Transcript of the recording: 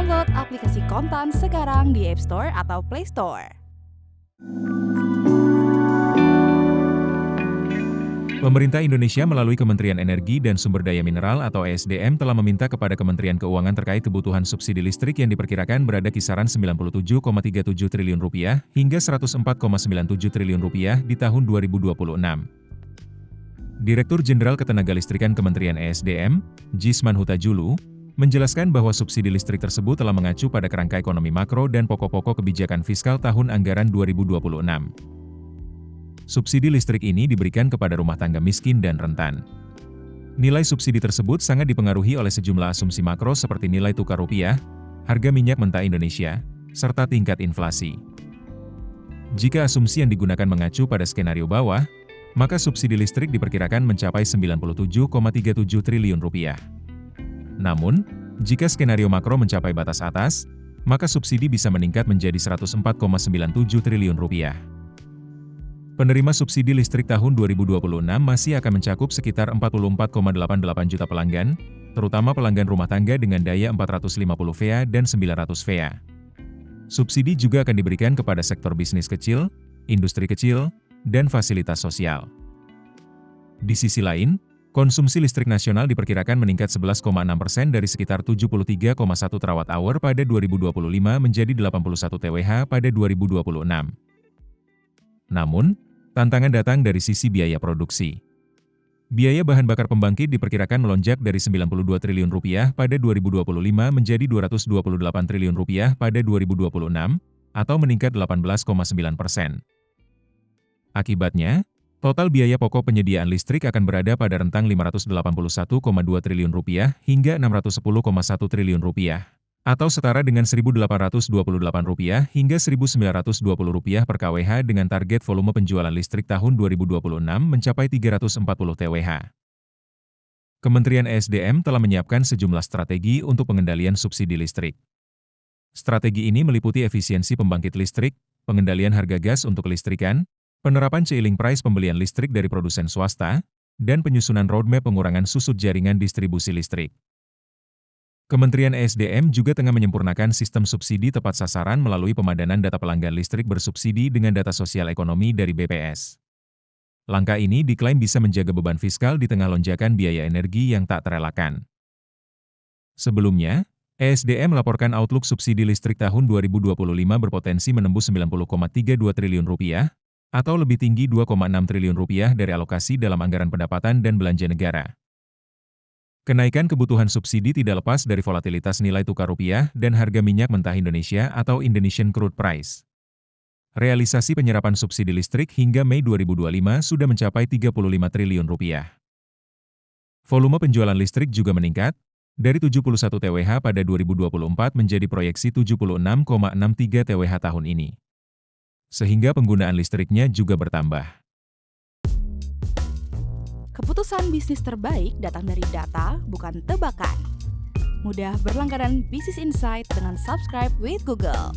Download aplikasi Kontan sekarang di App Store atau Play Store. Pemerintah Indonesia melalui Kementerian Energi dan Sumber Daya Mineral atau ESDM telah meminta kepada Kementerian Keuangan terkait kebutuhan subsidi listrik yang diperkirakan berada kisaran Rp97,37 triliun hingga Rp104,97 triliun di tahun 2026. Direktur Jenderal Ketenagalistrikan Kementerian ESDM, Jisman Huta-Julu, menjelaskan bahwa subsidi listrik tersebut telah mengacu pada kerangka ekonomi makro dan pokok-pokok kebijakan fiskal tahun anggaran 2026. Subsidi listrik ini diberikan kepada rumah tangga miskin dan rentan. Nilai subsidi tersebut sangat dipengaruhi oleh sejumlah asumsi makro seperti nilai tukar rupiah, harga minyak mentah Indonesia, serta tingkat inflasi. Jika asumsi yang digunakan mengacu pada skenario bawah, maka subsidi listrik diperkirakan mencapai Rp97,37 triliun. Namun, jika skenario makro mencapai batas atas, maka subsidi bisa meningkat menjadi Rp104,97 triliun. Penerima subsidi listrik tahun 2026 masih akan mencakup sekitar 44,88 juta pelanggan, terutama pelanggan rumah tangga dengan daya 450 VA dan 900 VA. Subsidi juga akan diberikan kepada sektor bisnis kecil, industri kecil, dan fasilitas sosial. Di sisi lain, konsumsi listrik nasional diperkirakan meningkat 11,6% dari sekitar 73,1 terawatt-hour pada 2025 menjadi 81 TWh pada 2026. Namun, tantangan datang dari sisi biaya produksi. Biaya bahan bakar pembangkit diperkirakan melonjak dari Rp92 triliun pada 2025 menjadi Rp228 triliun pada 2026, atau meningkat 18,9%. Akibatnya, total biaya pokok penyediaan listrik akan berada pada rentang Rp581,2 triliun hingga Rp610,1 triliun, atau setara dengan Rp1.828 hingga Rp1.920 per kWh dengan target volume penjualan listrik tahun 2026 mencapai 340 TWh. Kementerian ESDM telah menyiapkan sejumlah strategi untuk pengendalian subsidi listrik. Strategi ini meliputi efisiensi pembangkit listrik, pengendalian harga gas untuk kelistrikan, penerapan ceiling price pembelian listrik dari produsen swasta, dan penyusunan roadmap pengurangan susut jaringan distribusi listrik. Kementerian ESDM juga tengah menyempurnakan sistem subsidi tepat sasaran melalui pemadanan data pelanggan listrik bersubsidi dengan data sosial ekonomi dari BPS. Langkah ini diklaim bisa menjaga beban fiskal di tengah lonjakan biaya energi yang tak terelakkan. Sebelumnya, ESDM melaporkan outlook subsidi listrik tahun 2025 berpotensi menembus Rp90,32 triliun, atau lebih tinggi Rp2,6 triliun dari alokasi dalam anggaran pendapatan dan belanja negara. Kenaikan kebutuhan subsidi tidak lepas dari volatilitas nilai tukar rupiah dan harga minyak mentah Indonesia atau Indonesian Crude Price. Realisasi penyerapan subsidi listrik hingga Mei 2025 sudah mencapai Rp35 triliun. Volume penjualan listrik juga meningkat, dari 71 TWh pada 2024 menjadi proyeksi 76,63 TWh tahun ini. Sehingga penggunaan listriknya juga bertambah. Keputusan bisnis terbaik datang dari data, bukan tebakan. Mudah berlangganan Business Insight dengan subscribe with Google.